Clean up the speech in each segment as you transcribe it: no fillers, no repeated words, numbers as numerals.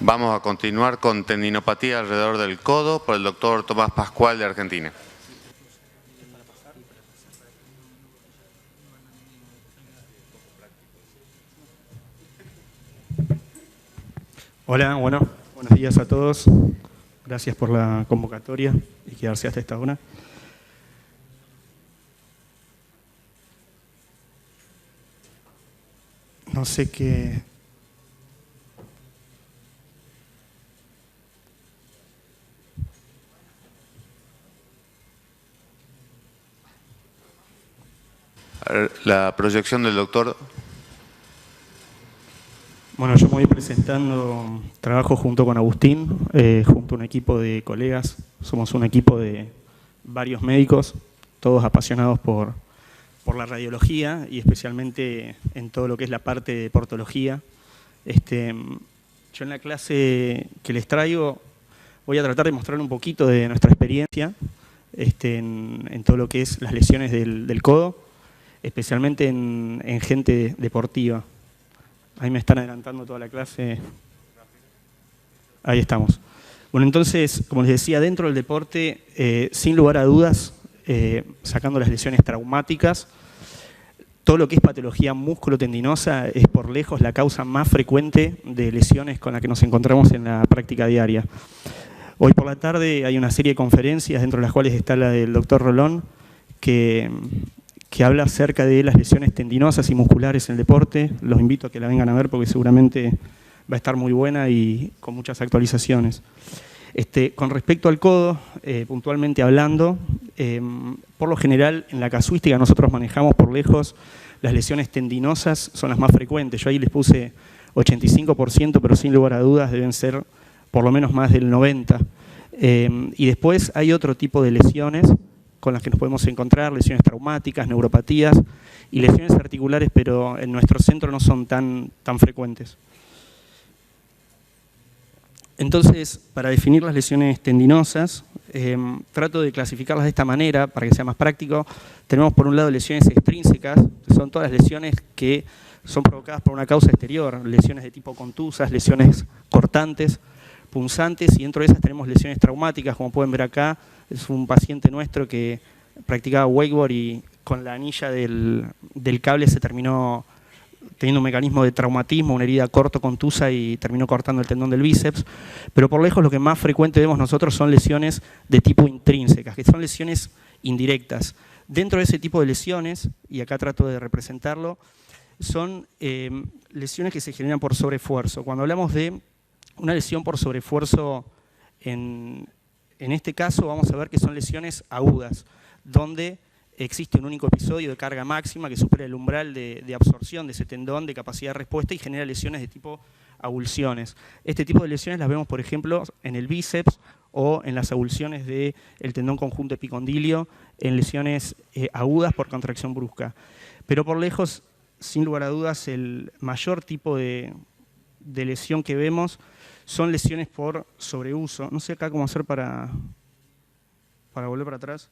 Vamos a continuar con tendinopatía alrededor del codo por el doctor Tomás Pascual de Argentina. Hola, buenos días a todos. Gracias por la convocatoria y quedarse hasta esta hora. No sé qué... La proyección del doctor. Bueno, yo me voy presentando, trabajo junto con Agustín, junto a un equipo de colegas. Somos un equipo de varios médicos, todos apasionados por la radiología y especialmente en todo lo que es la parte de portología. Yo en la clase que les traigo voy a tratar de mostrar un poquito de nuestra experiencia en todo lo que es las lesiones del codo, especialmente en gente deportiva. Ahí me están adelantando toda la clase. Ahí estamos. Bueno, entonces, como les decía, dentro del deporte, sin lugar a dudas, sacando las lesiones traumáticas, todo lo que es patología músculo-tendinosa es por lejos la causa más frecuente de lesiones con la que nos encontramos en la práctica diaria. Hoy por la tarde hay una serie de conferencias, dentro de las cuales está la del doctor Rolón, que habla acerca de las lesiones tendinosas y musculares en el deporte. Los invito a que la vengan a ver porque seguramente va a estar muy buena y con muchas actualizaciones. Con respecto al codo, puntualmente hablando, por lo general en la casuística nosotros manejamos por lejos las lesiones tendinosas, son las más frecuentes. Yo ahí les puse 85%, pero sin lugar a dudas deben ser por lo menos más del 90%. Y después hay otro tipo de lesiones con las que nos podemos encontrar, lesiones traumáticas, neuropatías y lesiones articulares, pero en nuestro centro no son tan frecuentes. Entonces, para definir las lesiones tendinosas, trato de clasificarlas de esta manera para que sea más práctico. Tenemos por un lado lesiones extrínsecas, que son todas las lesiones que son provocadas por una causa exterior, lesiones de tipo contusas, lesiones cortantes, punzantes, y dentro de esas tenemos lesiones traumáticas, como pueden ver acá. Es un paciente nuestro que practicaba wakeboard y con la anilla del cable se terminó teniendo un mecanismo de traumatismo, una herida corto-contusa y terminó cortando el tendón del bíceps. Pero por lejos lo que más frecuente vemos nosotros son lesiones de tipo intrínsecas, que son lesiones indirectas. Dentro de ese tipo de lesiones, y acá trato de representarlo, son lesiones que se generan por sobreesfuerzo. Cuando hablamos de una lesión por sobreesfuerzo, en este caso vamos a ver que son lesiones agudas, donde existe un único episodio de carga máxima que supera el umbral de absorción de ese tendón, de capacidad de respuesta, y genera lesiones de tipo avulsiones. Este tipo de lesiones las vemos, por ejemplo, en el bíceps o en las avulsiones del tendón conjunto epicondilio, en lesiones agudas por contracción brusca. Pero por lejos, sin lugar a dudas, el mayor tipo de lesión que vemos son lesiones por sobreuso. No sé acá cómo hacer para volver para atrás.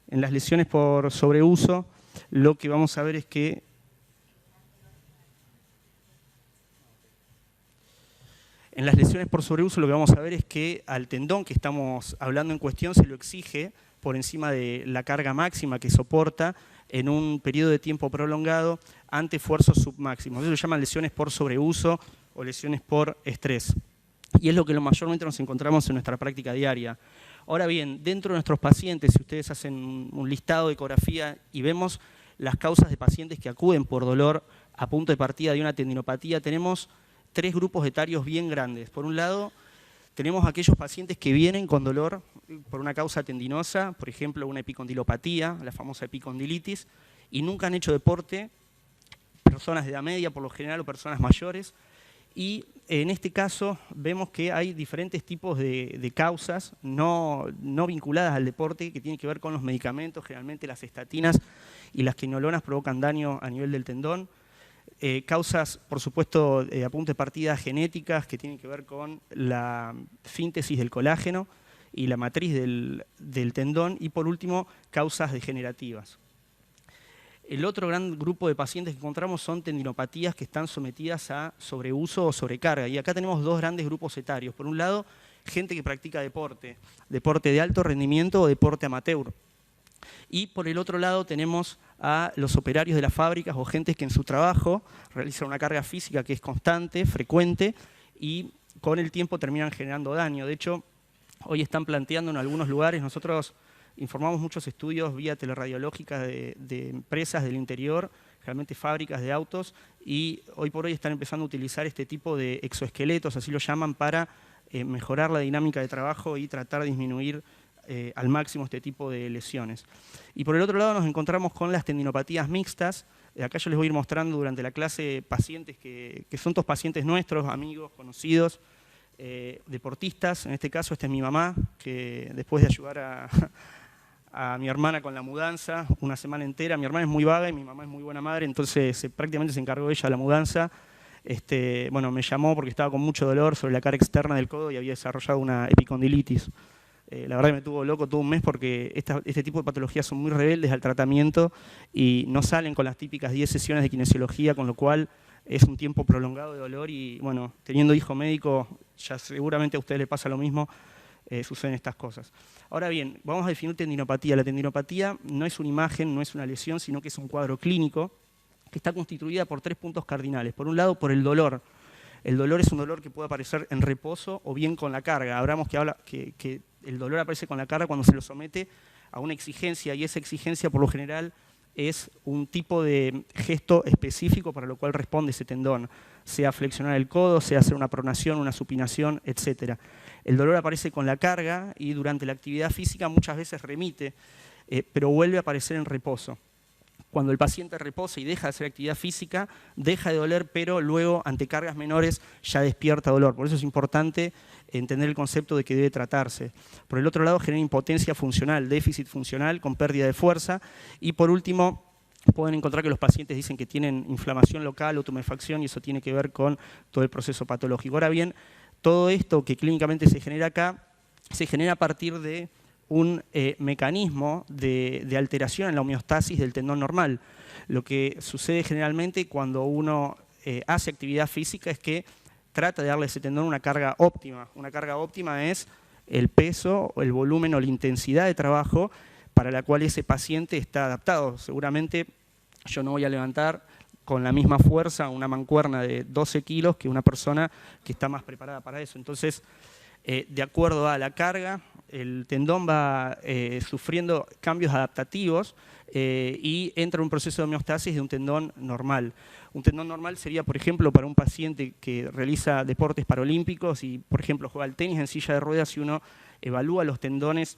En las lesiones por sobreuso, lo que vamos a ver es que al tendón que estamos hablando en cuestión se lo exige por encima de la carga máxima que soporta en un periodo de tiempo prolongado ante esfuerzos submáximos. Eso se llaman lesiones por sobreuso o lesiones por estrés. Y es lo que mayormente nos encontramos en nuestra práctica diaria. Ahora bien, dentro de nuestros pacientes, si ustedes hacen un listado de ecografía y vemos las causas de pacientes que acuden por dolor a punto de partida de una tendinopatía, tenemos tres grupos etarios bien grandes. Por un lado, tenemos aquellos pacientes que vienen con dolor por una causa tendinosa, por ejemplo, una epicondilopatía, la famosa epicondilitis, y nunca han hecho deporte, personas de edad media por lo general o personas mayores. Y en este caso vemos que hay diferentes tipos de causas no vinculadas al deporte que tienen que ver con los medicamentos. Generalmente las estatinas y las quinolonas provocan daño a nivel del tendón. Causas, por supuesto, a punto de partida genéticas que tienen que ver con la síntesis del colágeno y la matriz del tendón. Y por último, causas degenerativas. El otro gran grupo de pacientes que encontramos son tendinopatías que están sometidas a sobreuso o sobrecarga. Y acá tenemos dos grandes grupos etarios. Por un lado, gente que practica deporte, deporte de alto rendimiento o deporte amateur. Y por el otro lado tenemos a los operarios de las fábricas o gente que en su trabajo realizan una carga física que es constante, frecuente, y con el tiempo terminan generando daño. De hecho, hoy están planteando en algunos lugares, nosotros informamos muchos estudios vía teleradiológica de empresas del interior, realmente fábricas de autos, y hoy por hoy están empezando a utilizar este tipo de exoesqueletos, así lo llaman, para mejorar la dinámica de trabajo y tratar de disminuir al máximo este tipo de lesiones. Y por el otro lado nos encontramos con las tendinopatías mixtas. Acá yo les voy a ir mostrando durante la clase pacientes que son todos pacientes nuestros, amigos, conocidos, deportistas. En este caso, esta es mi mamá, que después de ayudar a mi hermana con la mudanza, una semana entera, mi hermana es muy vaga y mi mamá es muy buena madre, entonces prácticamente se encargó ella de la mudanza. Bueno, me llamó porque estaba con mucho dolor sobre la cara externa del codo y había desarrollado una epicondilitis. La verdad que me tuvo loco todo un mes porque este tipo de patologías son muy rebeldes al tratamiento y no salen con las típicas 10 sesiones de kinesiología, con lo cual es un tiempo prolongado de dolor y, bueno, teniendo hijo médico, ya seguramente a ustedes les pasa lo mismo, suceden estas cosas. Ahora bien, vamos a definir tendinopatía. La tendinopatía no es una imagen, no es una lesión, sino que es un cuadro clínico que está constituida por 3 puntos cardinales. Por un lado, por el dolor. El dolor es un dolor que puede aparecer en reposo o bien con la carga. Hablamos que el dolor aparece con la carga cuando se lo somete a una exigencia, y esa exigencia por lo general es un tipo de gesto específico para lo cual responde ese tendón, sea flexionar el codo, sea hacer una pronación, una supinación, etc. El dolor aparece con la carga y durante la actividad física muchas veces remite, pero vuelve a aparecer en reposo. Cuando el paciente reposa y deja de hacer actividad física, deja de doler, pero luego ante cargas menores ya despierta dolor. Por eso es importante entender el concepto de que debe tratarse. Por el otro lado, genera impotencia funcional, déficit funcional con pérdida de fuerza. Y por último, pueden encontrar que los pacientes dicen que tienen inflamación local o tumefacción y eso tiene que ver con todo el proceso patológico. Ahora bien, todo esto que clínicamente se genera acá, se genera a partir de un mecanismo de alteración en la homeostasis del tendón normal. Lo que sucede generalmente cuando uno hace actividad física es que trata de darle a ese tendón una carga óptima. Una carga óptima es el peso, el volumen o la intensidad de trabajo para la cual ese paciente está adaptado. Seguramente yo no voy a levantar con la misma fuerza una mancuerna de 12 kilos que una persona que está más preparada para eso. Entonces, de acuerdo a la carga, el tendón va sufriendo cambios adaptativos y entra en un proceso de homeostasis de un tendón normal. Un tendón normal sería, por ejemplo, para un paciente que realiza deportes paralímpicos y, por ejemplo, juega al tenis en silla de ruedas, si uno evalúa los tendones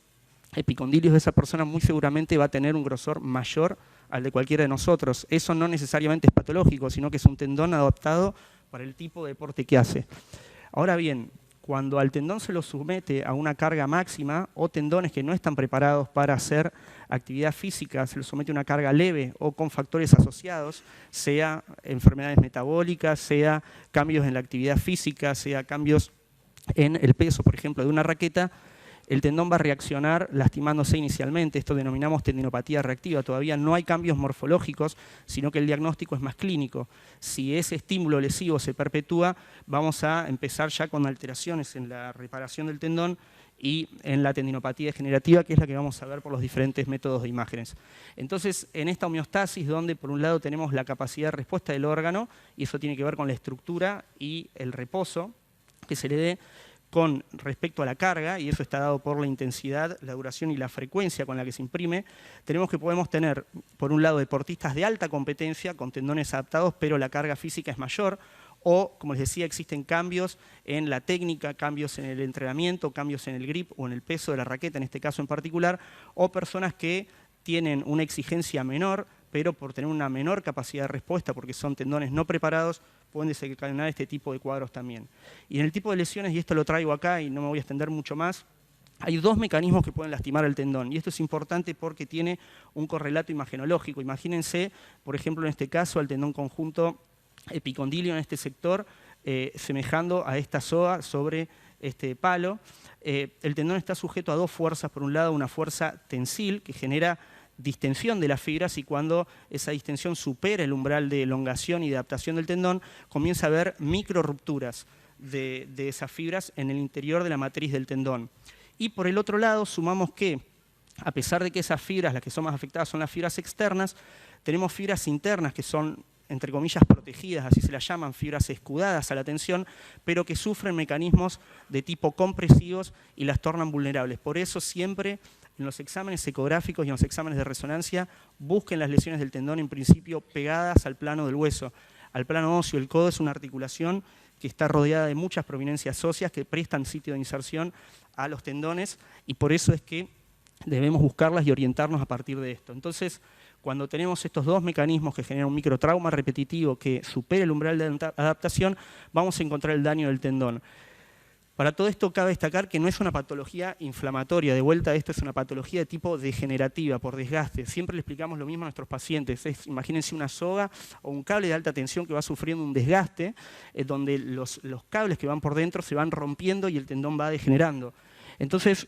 epicondilios de esa persona, muy seguramente va a tener un grosor mayor al de cualquiera de nosotros. Eso no necesariamente es patológico, sino que es un tendón adaptado para el tipo de deporte que hace. Ahora bien, cuando al tendón se lo somete a una carga máxima o tendones que no están preparados para hacer actividad física, se lo somete a una carga leve o con factores asociados, sea enfermedades metabólicas, sea cambios en la actividad física, sea cambios en el peso, por ejemplo, de una raqueta, el tendón va a reaccionar lastimándose inicialmente. Esto denominamos tendinopatía reactiva. Todavía no hay cambios morfológicos, sino que el diagnóstico es más clínico. Si ese estímulo lesivo se perpetúa, vamos a empezar ya con alteraciones en la reparación del tendón y en la tendinopatía degenerativa, que es la que vamos a ver por los diferentes métodos de imágenes. Entonces, en esta homeostasis, donde por un lado tenemos la capacidad de respuesta del órgano, y eso tiene que ver con la estructura y el reposo que se le dé, con respecto a la carga, y eso está dado por la intensidad, la duración y la frecuencia con la que se imprime, podemos tener, por un lado, deportistas de alta competencia con tendones adaptados, pero la carga física es mayor, o, como les decía, existen cambios en la técnica, cambios en el entrenamiento, cambios en el grip o en el peso de la raqueta, en este caso en particular, o personas que tienen una exigencia menor, pero por tener una menor capacidad de respuesta, porque son tendones no preparados, pueden desencadenar este tipo de cuadros también. Y en el tipo de lesiones, y esto lo traigo acá y no me voy a extender mucho más, hay dos mecanismos que pueden lastimar el tendón, y esto es importante porque tiene un correlato imagenológico. Imagínense, por ejemplo, en este caso, al tendón conjunto epicondilio en este sector, semejando a esta psoa sobre este palo. El tendón está sujeto a dos fuerzas. Por un lado, una fuerza tensil que genera distensión de las fibras y cuando esa distensión supera el umbral de elongación y de adaptación del tendón, comienza a haber micro rupturas de esas fibras en el interior de la matriz del tendón. Y por el otro lado, sumamos que, a pesar de que esas fibras, las que son más afectadas son las fibras externas, tenemos fibras internas que son, entre comillas, protegidas, así se las llaman, fibras escudadas a la tensión, pero que sufren mecanismos de tipo compresivos y las tornan vulnerables. Por eso siempre en los exámenes ecográficos y en los exámenes de resonancia busquen las lesiones del tendón en principio pegadas al plano del hueso, al plano óseo. El codo es una articulación que está rodeada de muchas prominencias óseas que prestan sitio de inserción a los tendones y por eso es que debemos buscarlas y orientarnos a partir de esto. Entonces, cuando tenemos estos dos mecanismos que generan un microtrauma repetitivo que supera el umbral de adaptación, vamos a encontrar el daño del tendón. Para todo esto cabe destacar que no es una patología inflamatoria, de vuelta esto es una patología de tipo degenerativa, por desgaste. Siempre le explicamos lo mismo a nuestros pacientes. Imagínense una soga o un cable de alta tensión que va sufriendo un desgaste, donde los cables que van por dentro se van rompiendo y el tendón va degenerando. Entonces,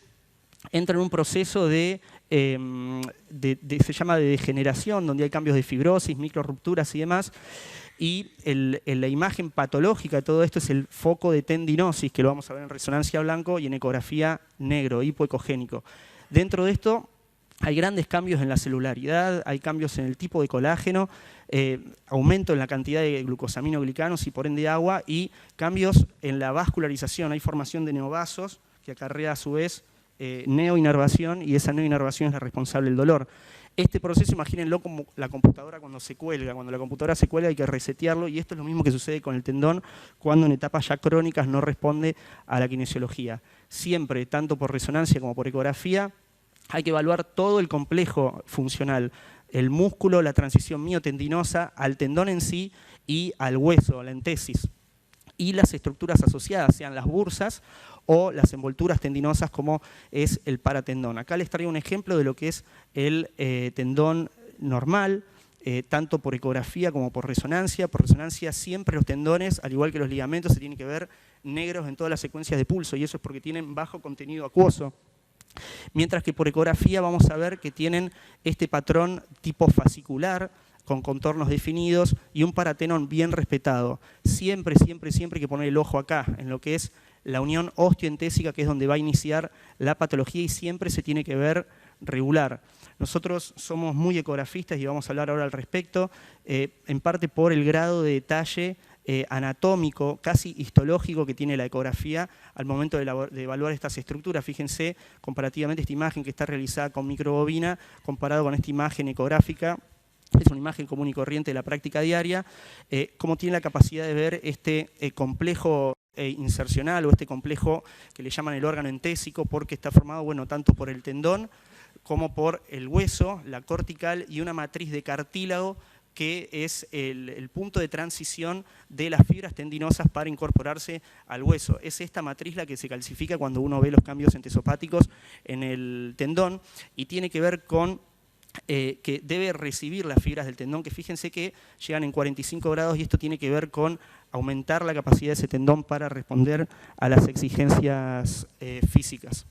entra en un proceso se llama de degeneración, donde hay cambios de fibrosis, microrupturas y demás. Y la imagen patológica de todo esto es el foco de tendinosis, que lo vamos a ver en resonancia blanco y en ecografía negro, hipoecogénico. Dentro de esto hay grandes cambios en la celularidad, hay cambios en el tipo de colágeno, aumento en la cantidad de glucosaminoglicanos y por ende agua, y cambios en la vascularización. Hay formación de neovasos que acarrea a su vez neoinervación, y esa neoinervación es la responsable del dolor. Este proceso, imagínenlo como la computadora cuando se cuelga. Cuando la computadora se cuelga hay que resetearlo, y esto es lo mismo que sucede con el tendón cuando en etapas ya crónicas no responde a la kinesiología. Siempre, tanto por resonancia como por ecografía, hay que evaluar todo el complejo funcional, el músculo, la transición miotendinosa, al tendón en sí y al hueso, la entesis, y las estructuras asociadas, sean las bursas o las envolturas tendinosas como es el paratendón. Acá les traigo un ejemplo de lo que es el tendón normal, tanto por ecografía como por resonancia. Por resonancia siempre los tendones, al igual que los ligamentos, se tienen que ver negros en todas las secuencias de pulso, y eso es porque tienen bajo contenido acuoso. Mientras que por ecografía vamos a ver que tienen este patrón tipo fascicular, con contornos definidos y un paratenón bien respetado. Siempre, siempre, siempre hay que poner el ojo acá, en lo que es la unión osteoentésica, que es donde va a iniciar la patología, y siempre se tiene que ver regular. Nosotros somos muy ecografistas y vamos a hablar ahora al respecto, en parte por el grado de detalle anatómico, casi histológico que tiene la ecografía al momento de evaluar estas estructuras. Fíjense comparativamente esta imagen que está realizada con microbobina comparado con esta imagen ecográfica. Es una imagen común y corriente de la práctica diaria, cómo tiene la capacidad de ver este complejo insercional o este complejo que le llaman el órgano entésico, porque está formado, bueno, tanto por el tendón como por el hueso, la cortical y una matriz de cartílago que es el punto de transición de las fibras tendinosas para incorporarse al hueso. Es esta matriz la que se calcifica cuando uno ve los cambios entesopáticos en el tendón, y tiene que ver con que debe recibir las fibras del tendón, que fíjense que llegan en 45 grados, y esto tiene que ver con aumentar la capacidad de ese tendón para responder a las exigencias físicas.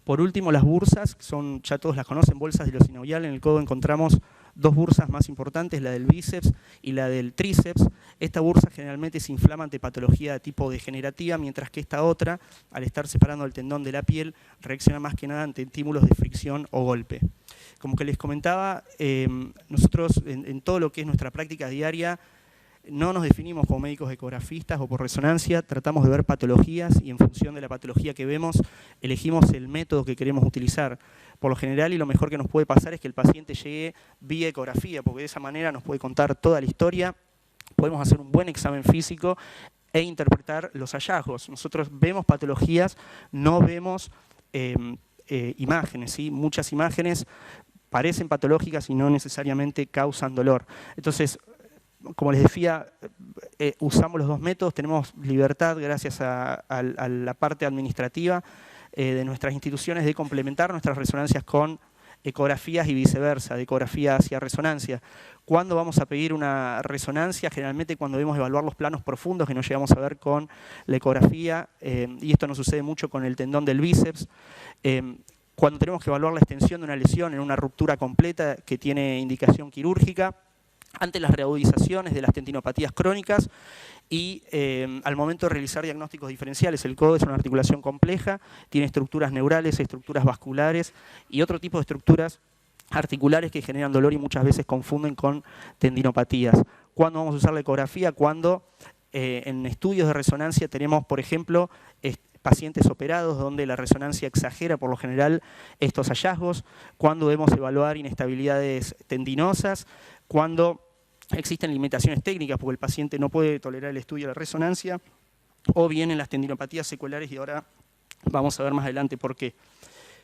Por último, las bursas, ya todos las conocen, bolsas de lo sinovial. En el codo encontramos dos bursas más importantes, la del bíceps y la del tríceps. Esta bursa generalmente se inflama ante patología de tipo degenerativa, mientras que esta otra, al estar separando el tendón de la piel, reacciona más que nada ante estímulos de fricción o golpe. Como que les comentaba, nosotros en todo lo que es nuestra práctica diaria no nos definimos como médicos ecografistas o por resonancia, tratamos de ver patologías y en función de la patología que vemos elegimos el método que queremos utilizar. Por lo general, y lo mejor que nos puede pasar es que el paciente llegue vía ecografía, porque de esa manera nos puede contar toda la historia, podemos hacer un buen examen físico e interpretar los hallazgos. Nosotros vemos patologías, no vemos imágenes, ¿sí? Muchas imágenes parecen patológicas y no necesariamente causan dolor. Entonces, como les decía, usamos los dos métodos, tenemos libertad gracias a la parte administrativa de nuestras instituciones de complementar nuestras resonancias con ecografías y viceversa, de ecografía hacia resonancia. ¿Cuándo vamos a pedir una resonancia? Generalmente cuando debemos evaluar los planos profundos que no llegamos a ver con la ecografía, y esto nos sucede mucho con el tendón del bíceps. cuando tenemos que evaluar la extensión de una lesión en una ruptura completa que tiene indicación quirúrgica, ante las reagudizaciones de las tendinopatías crónicas y al momento de realizar diagnósticos diferenciales. El codo es una articulación compleja, tiene estructuras neurales, estructuras vasculares y otro tipo de estructuras articulares que generan dolor y muchas veces confunden con tendinopatías. ¿Cuándo vamos a usar la ecografía? Cuando en estudios de resonancia tenemos, por ejemplo, pacientes operados donde la resonancia exagera por lo general estos hallazgos, cuando debemos evaluar inestabilidades tendinosas, cuando existen limitaciones técnicas porque el paciente no puede tolerar el estudio de la resonancia, o bien en las tendinopatías seculares, y ahora vamos a ver más adelante por qué.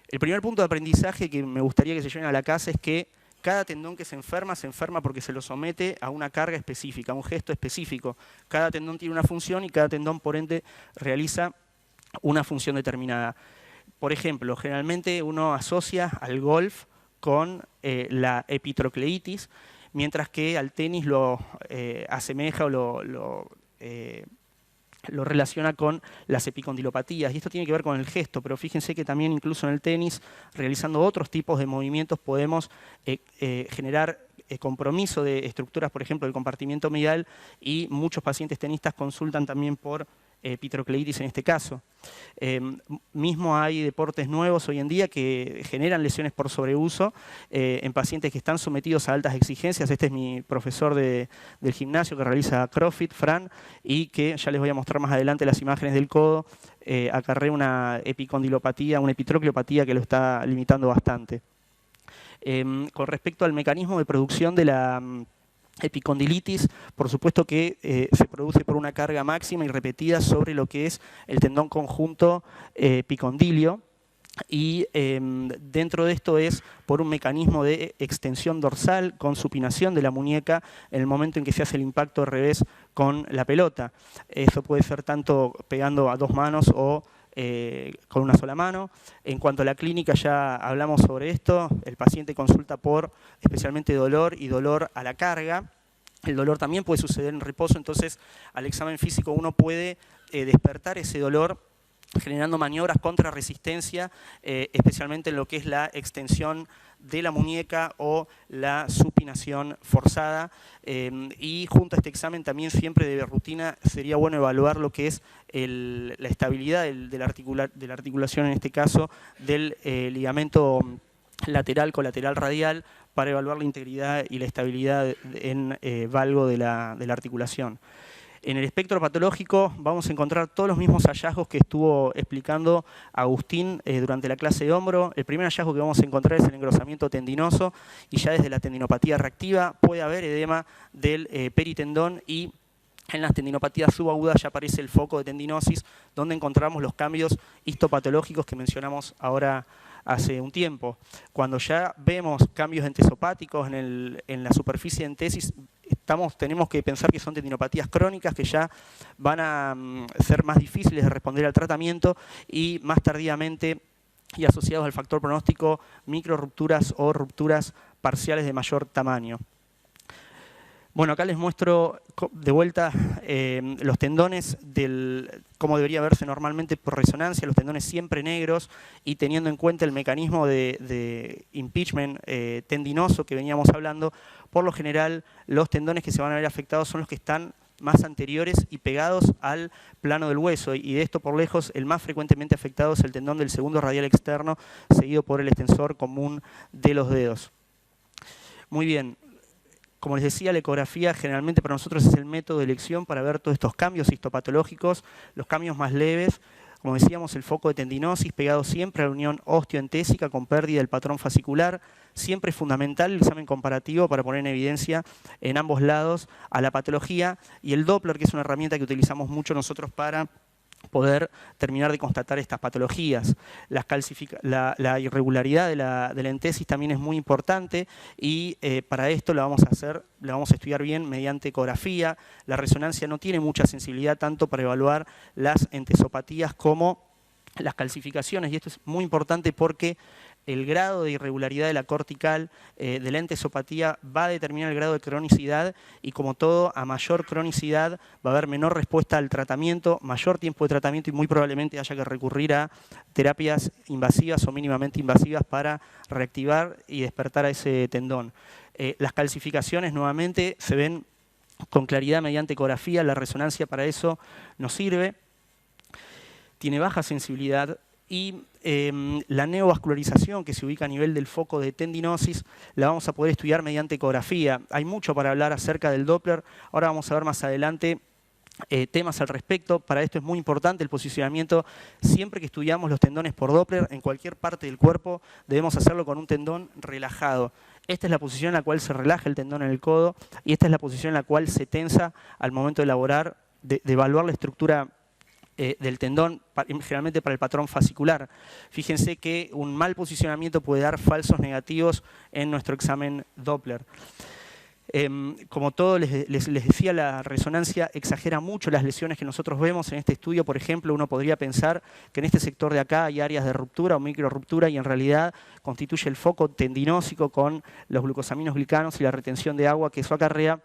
El primer punto de aprendizaje que me gustaría que se lleven a la casa es que cada tendón que se enferma porque se lo somete a una carga específica, a un gesto específico. Cada tendón tiene una función y cada tendón, por ende, realiza una función determinada. Por ejemplo, generalmente uno asocia al golf con la epitrocleitis, mientras que al tenis lo asemeja o lo relaciona con las epicondilopatías. Y esto tiene que ver con el gesto, pero fíjense que también incluso en el tenis, realizando otros tipos de movimientos, podemos generar compromiso de estructuras, por ejemplo, del compartimiento medial, y muchos pacientes tenistas consultan también por epitrocleitis en este caso. Mismo hay deportes nuevos hoy en día que generan lesiones por sobreuso en pacientes que están sometidos a altas exigencias. Este es mi profesor del gimnasio que realiza CrossFit, Fran, y que ya les voy a mostrar más adelante las imágenes del codo. Acarrea una epicondilopatía, una epitrocleopatía que lo está limitando bastante. Con respecto al mecanismo de producción de la epicondilitis, por supuesto que se produce por una carga máxima y repetida sobre lo que es el tendón conjunto epicondilio, y dentro de esto es por un mecanismo de extensión dorsal con supinación de la muñeca en el momento en que se hace el impacto al revés con la pelota. Eso puede ser tanto pegando a dos manos o con una sola mano. En cuanto a la clínica, ya hablamos sobre esto. El paciente consulta por especialmente dolor y dolor a la carga. El dolor también puede suceder en reposo, entonces al examen físico uno puede despertar ese dolor generando maniobras contra resistencia, especialmente en lo que es la extensión de la muñeca o la supinación forzada. Y junto a este examen también siempre de rutina sería bueno evaluar lo que es la estabilidad de la articulación, en este caso del ligamento lateral colateral radial, para evaluar la integridad y la estabilidad en valgo de la articulación. En el espectro patológico vamos a encontrar todos los mismos hallazgos que estuvo explicando Agustín durante la clase de hombro. El primer hallazgo que vamos a encontrar es el engrosamiento tendinoso, y ya desde la tendinopatía reactiva puede haber edema del peritendón, y en las tendinopatías subagudas ya aparece el foco de tendinosis, donde encontramos los cambios histopatológicos que mencionamos ahora hace un tiempo. Cuando ya vemos cambios entesopáticos en la superficie de entesis, tenemos que pensar que son tendinopatías crónicas que ya van a ser más difíciles de responder al tratamiento, y más tardíamente y asociados al factor pronóstico, microrupturas o rupturas parciales de mayor tamaño. Bueno, acá les muestro de vuelta los tendones, cómo debería verse normalmente por resonancia, los tendones siempre negros, y teniendo en cuenta el mecanismo de impingement tendinoso que veníamos hablando. Por lo general, los tendones que se van a ver afectados son los que están más anteriores y pegados al plano del hueso, y de esto por lejos el más frecuentemente afectado es el tendón del segundo radial externo, seguido por el extensor común de los dedos. Muy bien. Como les decía, la ecografía generalmente para nosotros es el método de elección para ver todos estos cambios histopatológicos, los cambios más leves. Como decíamos, el foco de tendinosis pegado siempre a la unión osteoentésica con pérdida del patrón fascicular. Siempre es fundamental el examen comparativo para poner en evidencia en ambos lados a la patología, y el Doppler, que es una herramienta que utilizamos mucho nosotros para poder terminar de constatar estas patologías. La irregularidad de la entesis también es muy importante, y para esto la vamos a estudiar bien mediante ecografía. La resonancia no tiene mucha sensibilidad tanto para evaluar las entesopatías como las calcificaciones, y esto es muy importante porque el grado de irregularidad de la cortical, de la entesopatía, va a determinar el grado de cronicidad y como todo, a mayor cronicidad va a haber menor respuesta al tratamiento, mayor tiempo de tratamiento y muy probablemente haya que recurrir a terapias invasivas o mínimamente invasivas para reactivar y despertar a ese tendón. Las calcificaciones nuevamente se ven con claridad mediante ecografía, la resonancia para eso nos sirve. Tiene baja sensibilidad y la neovascularización que se ubica a nivel del foco de tendinosis la vamos a poder estudiar mediante ecografía. Hay mucho para hablar acerca del Doppler, ahora vamos a ver más adelante temas al respecto. Para esto es muy importante el posicionamiento. Siempre que estudiamos los tendones por Doppler, en cualquier parte del cuerpo, debemos hacerlo con un tendón relajado. Esta es la posición en la cual se relaja el tendón en el codo y esta es la posición en la cual se tensa al momento de elaborar, de evaluar la estructura del tendón, generalmente para el patrón fascicular. Fíjense que un mal posicionamiento puede dar falsos negativos en nuestro examen Doppler. Como todo les decía, la resonancia exagera mucho las lesiones que nosotros vemos en este estudio. Por ejemplo, uno podría pensar que en este sector de acá hay áreas de ruptura o microruptura y en realidad constituye el foco tendinósico con los glucosaminos glicanos y la retención de agua que eso acarrea.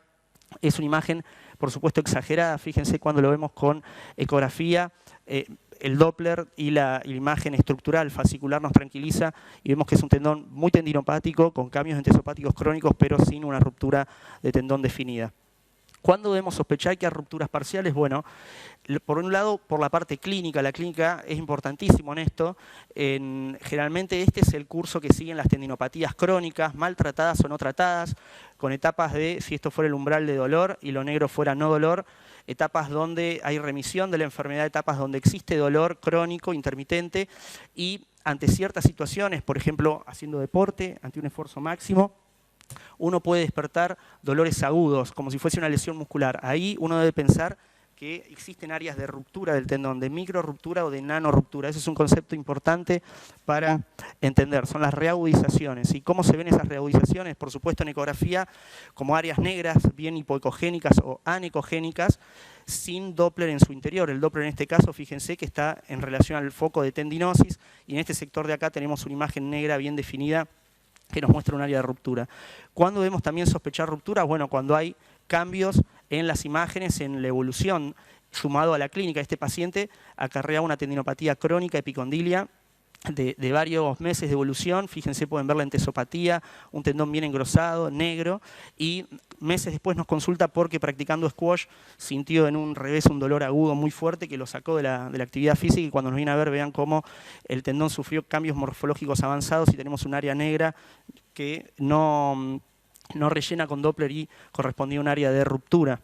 Es una imagen, por supuesto, exagerada. Fíjense cuando lo vemos con ecografía, el Doppler y la imagen estructural fascicular nos tranquiliza y vemos que es un tendón muy tendinopático, con cambios entesopáticos crónicos, pero sin una ruptura de tendón definida. ¿Cuándo debemos sospechar que hay rupturas parciales? Bueno, por un lado, por la parte clínica. La clínica es importantísimo en esto. Generalmente este es el curso que siguen las tendinopatías crónicas, mal tratadas o no tratadas, con etapas de, si esto fuera el umbral de dolor y lo negro fuera no dolor, etapas donde hay remisión de la enfermedad, etapas donde existe dolor crónico, intermitente, y ante ciertas situaciones, por ejemplo, haciendo deporte, ante un esfuerzo máximo, uno puede despertar dolores agudos, como si fuese una lesión muscular. Ahí uno debe pensar que existen áreas de ruptura del tendón, de microruptura o de nanoruptura. Ese es un concepto importante para entender, son las reagudizaciones. ¿Y cómo se ven esas reagudizaciones? Por supuesto en ecografía, como áreas negras, bien hipoecogénicas o anecogénicas, sin Doppler en su interior. El Doppler en este caso, fíjense que está en relación al foco de tendinosis y en este sector de acá tenemos una imagen negra bien definida que nos muestra un área de ruptura. ¿Cuándo debemos también sospechar ruptura? Bueno, cuando hay cambios en las imágenes, en la evolución, sumado a la clínica. Este paciente acarrea una tendinopatía crónica epicondilia de varios meses de evolución. Fíjense, pueden ver la entesopatía, un tendón bien engrosado, negro, y meses después nos consulta porque practicando squash sintió en un revés un dolor agudo muy fuerte que lo sacó de la actividad física y cuando nos viene a ver vean cómo el tendón sufrió cambios morfológicos avanzados y tenemos un área negra que no rellena con Doppler y correspondía a un área de ruptura.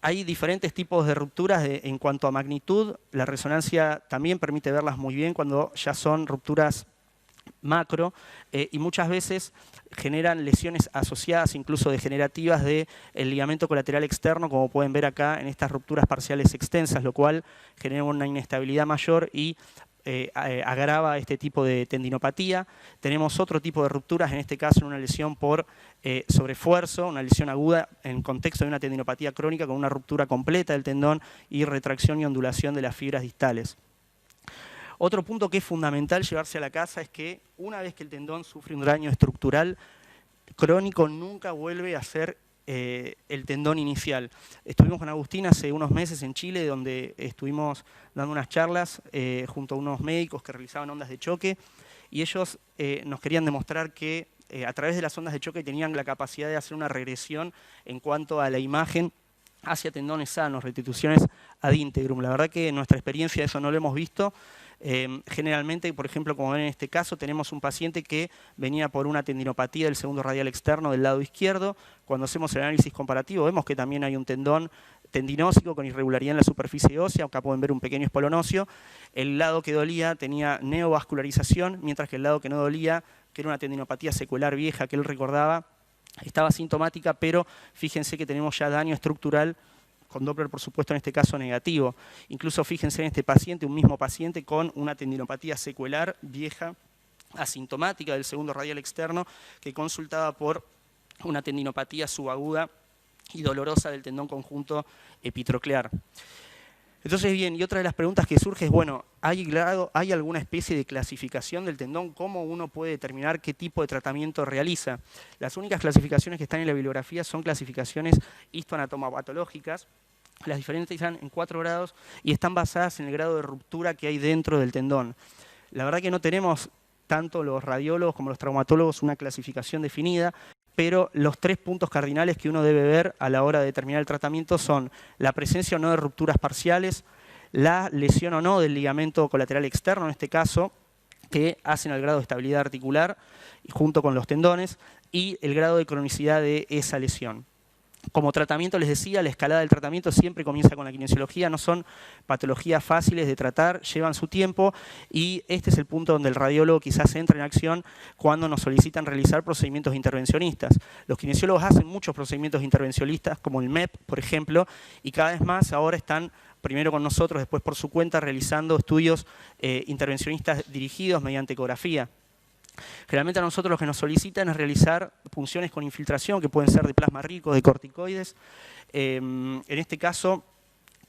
Hay diferentes tipos de rupturas en cuanto a magnitud. La resonancia también permite verlas muy bien cuando ya son rupturas macro y muchas veces generan lesiones asociadas, incluso degenerativas, del ligamento colateral externo, como pueden ver acá en estas rupturas parciales extensas, lo cual genera una inestabilidad mayor y agrava este tipo de tendinopatía. Tenemos otro tipo de rupturas, en este caso en una lesión por sobreesfuerzo, una lesión aguda en contexto de una tendinopatía crónica con una ruptura completa del tendón y retracción y ondulación de las fibras distales. Otro punto que es fundamental llevarse a la casa es que una vez que el tendón sufre un daño estructural crónico, nunca vuelve a ser el tendón inicial. Estuvimos con Agustín hace unos meses en Chile, donde estuvimos dando unas charlas junto a unos médicos que realizaban ondas de choque, y ellos nos querían demostrar que a través de las ondas de choque tenían la capacidad de hacer una regresión en cuanto a la imagen hacia tendones sanos, restituciones ad integrum. La verdad que en nuestra experiencia eso no lo hemos visto. Generalmente, por ejemplo, como ven en este caso, tenemos un paciente que venía por una tendinopatía del segundo radial externo del lado izquierdo. Cuando hacemos el análisis comparativo vemos que también hay un tendón tendinósico con irregularidad en la superficie ósea. Acá pueden ver un pequeño espolón óseo. El lado que dolía tenía neovascularización, mientras que el lado que no dolía, que era una tendinopatía secular vieja que él recordaba, estaba sintomática, pero fíjense que tenemos ya daño estructural con Doppler, por supuesto, en este caso negativo. Incluso fíjense en este paciente, un mismo paciente con una tendinopatía secular vieja, asintomática del segundo radial externo, que consultaba por una tendinopatía subaguda y dolorosa del tendón conjunto epitroclear. Entonces, bien, y otra de las preguntas que surge es, bueno, ¿hay alguna especie de clasificación del tendón? ¿Cómo uno puede determinar qué tipo de tratamiento realiza? Las únicas clasificaciones que están en la bibliografía son clasificaciones histoanatomopatológicas. Las diferentes están en 4 grados y están basadas en el grado de ruptura que hay dentro del tendón. La verdad que no tenemos, tanto los radiólogos como los traumatólogos, una clasificación definida, pero los 3 puntos cardinales que uno debe ver a la hora de determinar el tratamiento son la presencia o no de rupturas parciales, la lesión o no del ligamento colateral externo, en este caso, que hacen al grado de estabilidad articular junto con los tendones, y el grado de cronicidad de esa lesión. Como tratamiento, les decía, la escalada del tratamiento siempre comienza con la kinesiología, no son patologías fáciles de tratar, llevan su tiempo y este es el punto donde el radiólogo quizás entra en acción cuando nos solicitan realizar procedimientos intervencionistas. Los kinesiólogos hacen muchos procedimientos intervencionistas, como el MEP, por ejemplo, y cada vez más ahora están primero con nosotros, después por su cuenta, realizando estudios intervencionistas dirigidos mediante ecografía. Generalmente a nosotros lo que nos solicitan es realizar punciones con infiltración, que pueden ser de plasma rico, de corticoides. En este caso,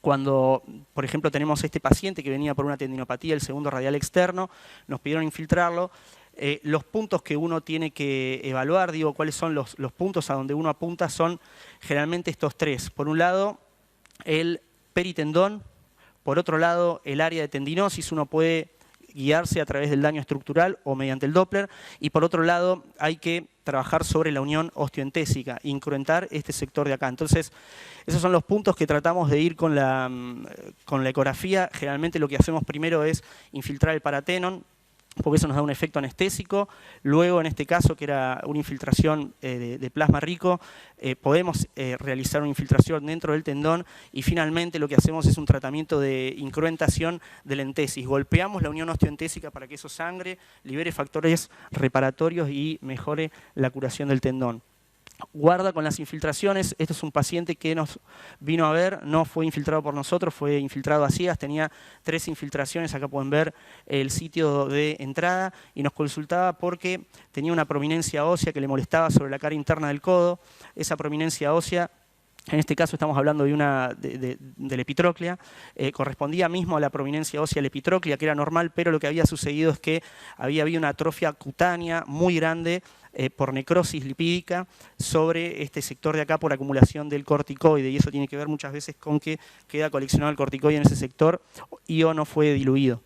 cuando, por ejemplo, tenemos este paciente que venía por una tendinopatía, el segundo radial externo, nos pidieron infiltrarlo. Los puntos que uno tiene que evaluar, digo, cuáles son los puntos a donde uno apunta, son generalmente estos 3. Por un lado, el peritendón. Por otro lado, el área de tendinosis. Uno puede guiarse a través del daño estructural o mediante el Doppler, y por otro lado hay que trabajar sobre la unión osteoentésica, incruentar este sector de acá. Entonces, esos son los puntos que tratamos de ir con la ecografía. Generalmente lo que hacemos primero es infiltrar el paratenon, porque eso nos da un efecto anestésico. Luego, en este caso, que era una infiltración de plasma rico, podemos realizar una infiltración dentro del tendón y finalmente lo que hacemos es un tratamiento de incruentación de la entesis. Golpeamos la unión osteoentésica para que eso sangre, libere factores reparatorios y mejore la curación del tendón. Guarda con las infiltraciones. Esto es un paciente que nos vino a ver, no fue infiltrado por nosotros, fue infiltrado a ciegas, tenía 3 infiltraciones, acá pueden ver el sitio de entrada, y nos consultaba porque tenía una prominencia ósea que le molestaba sobre la cara interna del codo. Esa prominencia ósea, en este caso estamos hablando de la epitróclea, correspondía mismo a la prominencia ósea de la epitróclea, que era normal, pero lo que había sucedido es que había habido una atrofia cutánea muy grande por necrosis lipídica sobre este sector de acá por acumulación del corticoide, y eso tiene que ver muchas veces con que queda coleccionado el corticoide en ese sector y o no fue diluido.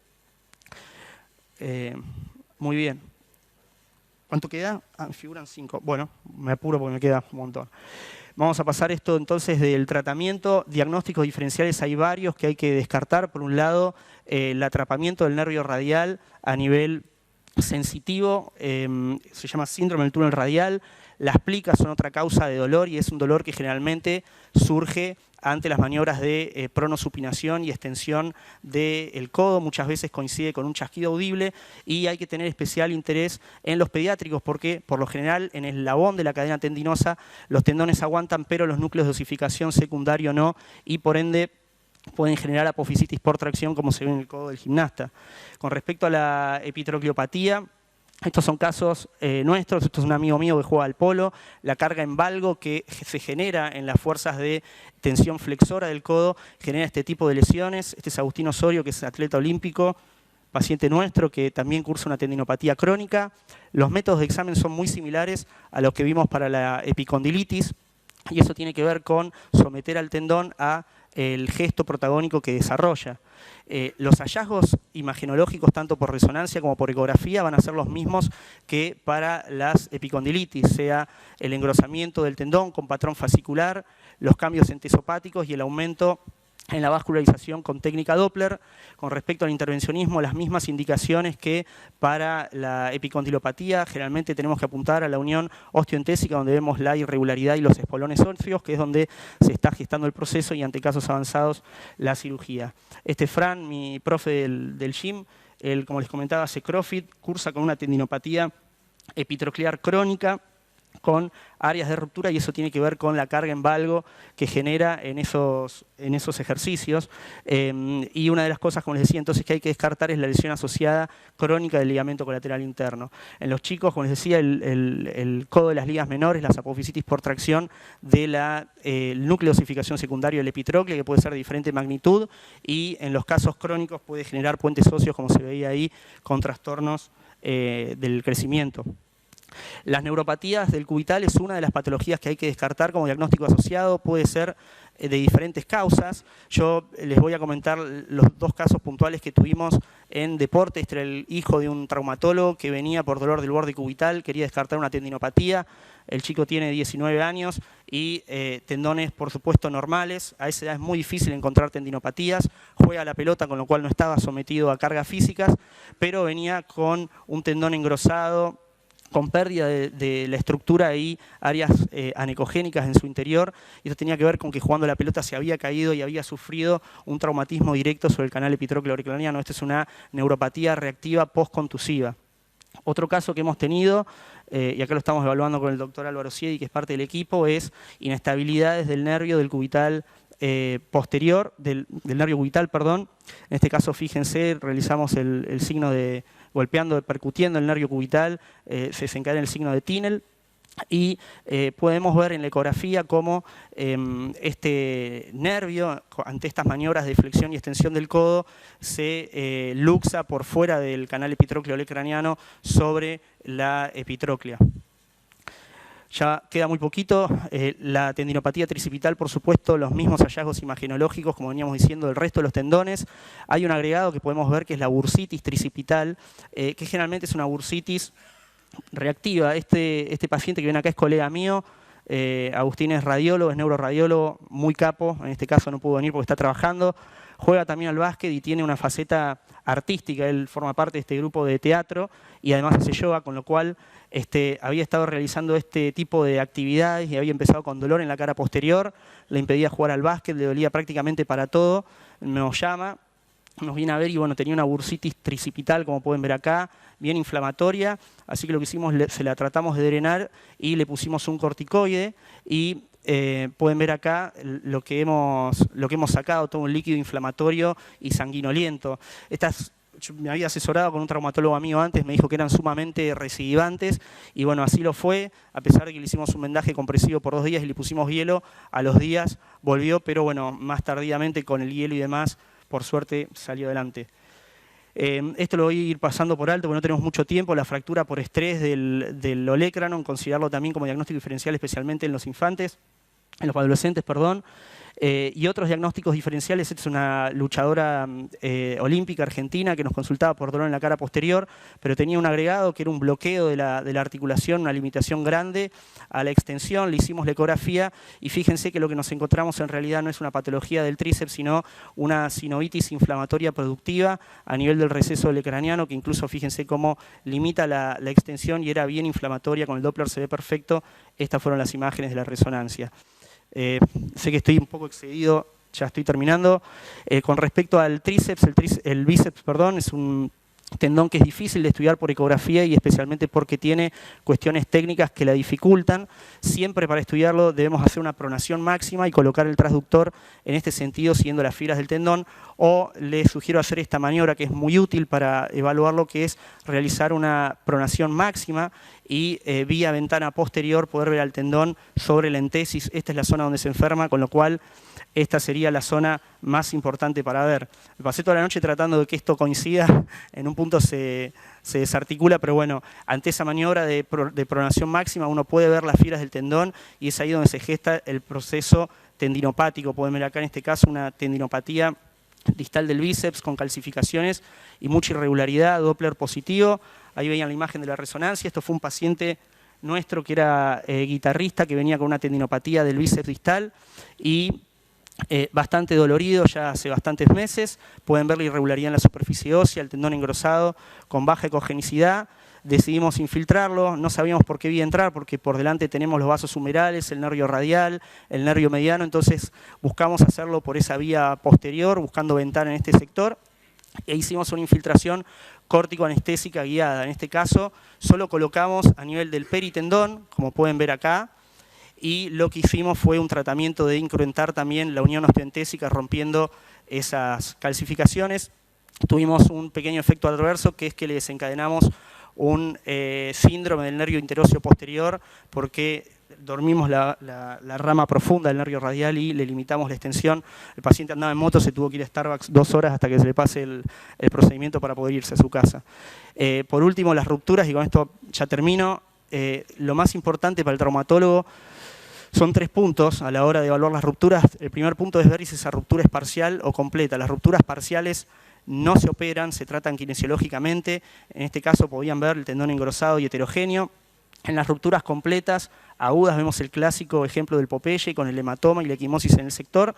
Muy bien. ¿Cuánto queda? Me figuran 5. Bueno, me apuro porque me queda un montón. Vamos a pasar esto entonces del tratamiento. Diagnósticos diferenciales hay varios que hay que descartar. Por un lado, el atrapamiento del nervio radial a nivel sensitivo, se llama síndrome del túnel radial. Las plicas son otra causa de dolor y es un dolor que generalmente surge ante las maniobras de pronosupinación y extensión del codo. Muchas veces coincide con un chasquido audible y hay que tener especial interés en los pediátricos porque por lo general en el eslabón de la cadena tendinosa los tendones aguantan pero los núcleos de osificación secundario no, y por ende pueden generar apofisitis por tracción como se ve en el codo del gimnasta. Con respecto a la epitrocleopatía, estos son casos nuestros. Esto es un amigo mío que juega al polo. La carga en valgo que se genera en las fuerzas de tensión flexora del codo genera este tipo de lesiones. Este es Agustín Osorio, que es atleta olímpico, paciente nuestro que también cursa una tendinopatía crónica. Los métodos de examen son muy similares a los que vimos para la epicondilitis y eso tiene que ver con someter al tendón a el gesto protagónico que desarrolla. Los hallazgos imagenológicos, tanto por resonancia como por ecografía, van a ser los mismos que para las epicondilitis, sea el engrosamiento del tendón con patrón fascicular, los cambios entesopáticos y el aumento en la vascularización con técnica Doppler. Con respecto al intervencionismo, las mismas indicaciones que para la epicondilopatía. Generalmente tenemos que apuntar a la unión osteoentésica, donde vemos la irregularidad y los espolones óseos, que es donde se está gestando el proceso, y ante casos avanzados la cirugía. Fran, mi profe del gym, él, como les comentaba, hace CrossFit, cursa con una tendinopatía epitroclear crónica. con áreas de ruptura, y eso tiene que ver con la carga en valgo que genera en esos ejercicios. Y una de las cosas, como les decía, entonces que hay que descartar es la lesión asociada crónica del ligamento colateral interno. En los chicos, como les decía, el codo de las ligas menores, las apofisitis por tracción del núcleo de osificación secundario del epitrócleo, que puede ser de diferente magnitud, y en los casos crónicos puede generar puentes óseos, como se veía ahí, con trastornos del crecimiento. Las neuropatías del cubital es una de las patologías que hay que descartar como diagnóstico asociado, puede ser de diferentes causas. Yo les voy a comentar los dos casos puntuales que tuvimos en deporte. Este era el hijo de un traumatólogo que venía por dolor del borde cubital, quería descartar una tendinopatía. El chico tiene 19 años y tendones, por supuesto, normales. A esa edad es muy difícil encontrar tendinopatías. Juega a la pelota, con lo cual no estaba sometido a cargas físicas, pero venía con un tendón engrosado, con pérdida de la estructura y áreas anecogénicas en su interior, y esto tenía que ver con que jugando la pelota se había caído y había sufrido un traumatismo directo sobre el canal epitrócleo auriculario. Esta es una neuropatía reactiva postcontusiva. Otro caso que hemos tenido, y acá lo estamos evaluando con el doctor Álvaro Siedi, que es parte del equipo, es inestabilidades del nervio del cubital posterior, del nervio cubital, perdón. En este caso, fíjense, realizamos el signo de golpeando, percutiendo el nervio cubital, se desencadena el signo de Tinel, y podemos ver en la ecografía cómo este nervio, ante estas maniobras de flexión y extensión del codo, se luxa por fuera del canal epitrócleo olecraniano sobre la epitróclea. Ya queda muy poquito. La tendinopatía tricipital, por supuesto, los mismos hallazgos imagenológicos, como veníamos diciendo, del resto de los tendones. Hay un agregado que podemos ver que es la bursitis tricipital, que generalmente es una bursitis reactiva. Este paciente que viene acá es colega mío. Agustín es radiólogo, es neuroradiólogo, muy capo. En este caso no pudo venir porque está trabajando. Juega también al básquet y tiene una faceta artística. Él forma parte de este grupo de teatro y además hace yoga, con lo cual había estado realizando este tipo de actividades y había empezado con dolor en la cara posterior, le impedía jugar al básquet, le dolía prácticamente para todo. Nos llama, nos viene a ver y bueno, tenía una bursitis tricipital, como pueden ver acá, bien inflamatoria, así que lo que hicimos, se la tratamos de drenar y le pusimos un corticoide y pueden ver acá lo que hemos sacado, todo un líquido inflamatorio y sanguinoliento. Yo me había asesorado con un traumatólogo amigo antes, me dijo que eran sumamente recidivantes y bueno, así lo fue, a pesar de que le hicimos un vendaje compresivo por 2 días y le pusimos hielo, a los días volvió, pero bueno, más tardíamente con el hielo y demás, por suerte salió adelante. Esto lo voy a ir pasando por alto porque no tenemos mucho tiempo. La fractura por estrés del olecranon, considerarlo también como diagnóstico diferencial, especialmente en los infantes, en los adolescentes, perdón. Y otros diagnósticos diferenciales. Esta es una luchadora olímpica argentina que nos consultaba por dolor en la cara posterior, pero tenía un agregado que era un bloqueo de la articulación, una limitación grande a la extensión. Le hicimos la ecografía y fíjense que lo que nos encontramos en realidad no es una patología del tríceps, sino una sinovitis inflamatoria productiva a nivel del receso olecraniano, que incluso fíjense cómo limita la extensión y era bien inflamatoria. Con el Doppler se ve perfecto. Estas fueron las imágenes de la resonancia. Sé que estoy un poco excedido, ya estoy terminando. Con respecto al tríceps, el bíceps, perdón, es un tendón que es difícil de estudiar por ecografía y especialmente porque tiene cuestiones técnicas que la dificultan. Siempre para estudiarlo debemos hacer una pronación máxima y colocar el transductor en este sentido siguiendo las fibras del tendón, o les sugiero hacer esta maniobra que es muy útil para evaluarlo, que es realizar una pronación máxima y vía ventana posterior poder ver al tendón sobre la entesis. Esta es la zona donde se enferma, con lo cual esta sería la zona más importante para ver. Me pasé toda la noche tratando de que esto coincida, en un punto se desarticula, pero bueno, ante esa maniobra de pronación máxima uno puede ver las fibras del tendón y es ahí donde se gesta el proceso tendinopático. Pueden ver acá en este caso una tendinopatía distal del bíceps con calcificaciones y mucha irregularidad, Doppler positivo. Ahí veían la imagen de la resonancia. Esto fue un paciente nuestro que era guitarrista, que venía con una tendinopatía del bíceps distal y bastante dolorido ya hace bastantes meses. Pueden ver la irregularidad en la superficie ósea, el tendón engrosado con baja ecogenicidad. Decidimos infiltrarlo, no sabíamos por qué vía entrar, porque por delante tenemos los vasos humerales, el nervio radial, el nervio mediano, entonces buscamos hacerlo por esa vía posterior, buscando ventana en este sector. e hicimos una infiltración córtico-anestésica guiada. En este caso, solo colocamos a nivel del peritendón, como pueden ver acá, y lo que hicimos fue un tratamiento de incrementar también la unión osteoentésica, rompiendo esas calcificaciones. Tuvimos un pequeño efecto adverso, que es que le desencadenamos un síndrome del nervio interóseo posterior, porque dormimos la rama profunda del nervio radial y le limitamos la extensión. El paciente andaba en moto, se tuvo que ir a Starbucks 2 horas hasta que se le pase el procedimiento para poder irse a su casa. Por último, las rupturas, y con esto ya termino. Lo más importante para el traumatólogo son 3 puntos a la hora de evaluar las rupturas. El primer punto es ver si esa ruptura es parcial o completa. Las rupturas parciales no se operan, se tratan kinesiológicamente. En este caso podían ver el tendón engrosado y heterogéneo. En las rupturas completas, agudas, vemos el clásico ejemplo del Popeye con el hematoma y la equimosis en el sector.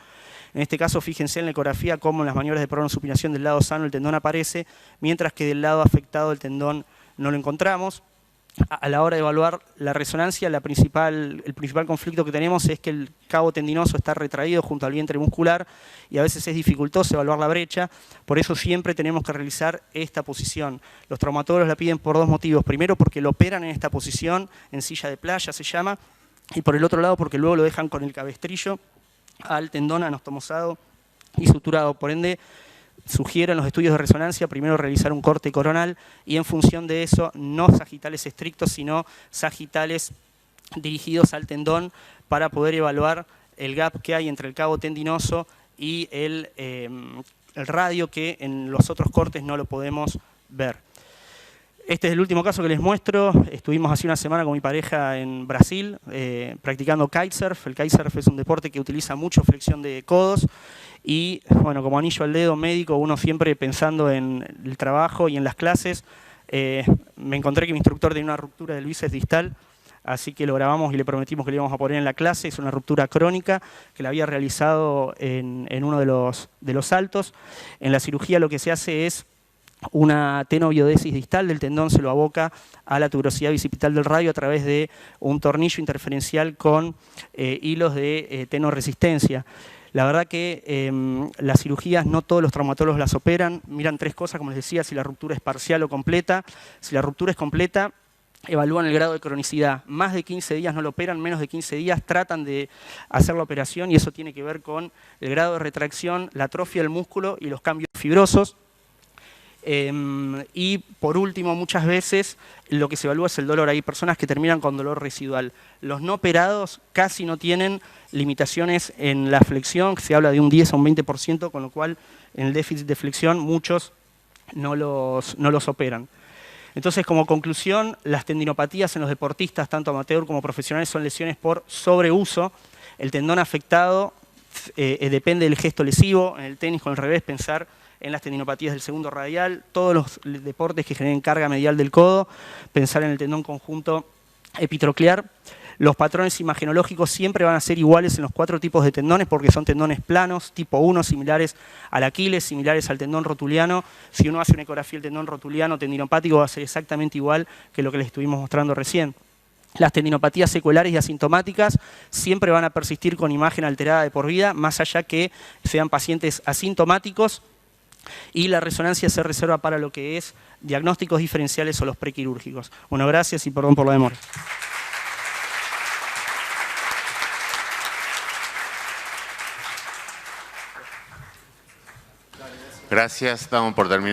En este caso, fíjense en la ecografía cómo en las maniobras de pronosupinación del lado sano el tendón aparece, mientras que del lado afectado el tendón no lo encontramos. A la hora de evaluar la resonancia, el principal conflicto que tenemos es que el cabo tendinoso está retraído junto al vientre muscular y a veces es dificultoso evaluar la brecha, por eso siempre tenemos que realizar esta posición. Los traumatólogos la piden por 2 motivos. Primero, porque lo operan en esta posición, en silla de playa se llama, y por el otro lado porque luego lo dejan con el cabestrillo al tendón anastomosado y suturado. Por ende, sugieren los estudios de resonancia primero realizar un corte coronal y en función de eso no sagittales estrictos, sino sagittales dirigidos al tendón para poder evaluar el gap que hay entre el cabo tendinoso y el radio, que en los otros cortes no lo podemos ver. Este es el último caso que les muestro. Estuvimos hace una semana con mi pareja en Brasil practicando kitesurf. El kitesurf es un deporte que utiliza mucho flexión de codos y, bueno, como anillo al dedo médico, uno siempre pensando en el trabajo y en las clases. Me encontré que mi instructor tenía una ruptura del bíceps distal, así que lo grabamos y le prometimos que le íbamos a poner en la clase. Es una ruptura crónica que la había realizado en uno de los saltos. En la cirugía lo que se hace es una tenoviodesis distal del tendón, se lo aboca a la tuberosidad bicipital del radio a través de un tornillo interferencial con hilos de tenoresistencia. La verdad que las cirugías no todos los traumatólogos las operan, miran 3 cosas, como les decía, si la ruptura es parcial o completa. Si la ruptura es completa, evalúan el grado de cronicidad. Más de 15 días no lo operan, menos de 15 días tratan de hacer la operación y eso tiene que ver con el grado de retracción, la atrofia del músculo y los cambios fibrosos. Y por último, muchas veces lo que se evalúa es el dolor. Hay personas que terminan con dolor residual. Los no operados casi no tienen limitaciones en la flexión, se habla de un 10 a un 20%, con lo cual en el déficit de flexión muchos no los operan. Entonces, como conclusión, las tendinopatías en los deportistas, tanto amateur como profesionales, son lesiones por sobreuso. El tendón afectado depende del gesto lesivo. En el tenis, con el revés, pensar en las tendinopatías del segundo radial. Todos los deportes que generen carga medial del codo, pensar en el tendón conjunto epitroclear. Los patrones imagenológicos siempre van a ser iguales en los 4 tipos de tendones porque son tendones planos, tipo 1, similares al Aquiles, similares al tendón rotuliano. Si uno hace una ecografía del tendón rotuliano tendinopático va a ser exactamente igual que lo que les estuvimos mostrando recién. Las tendinopatías secuelares y asintomáticas siempre van a persistir con imagen alterada de por vida, más allá que sean pacientes asintomáticos, y la resonancia se reserva para lo que es diagnósticos diferenciales o los prequirúrgicos. Bueno, gracias y perdón por la demora. Gracias, damos por terminado.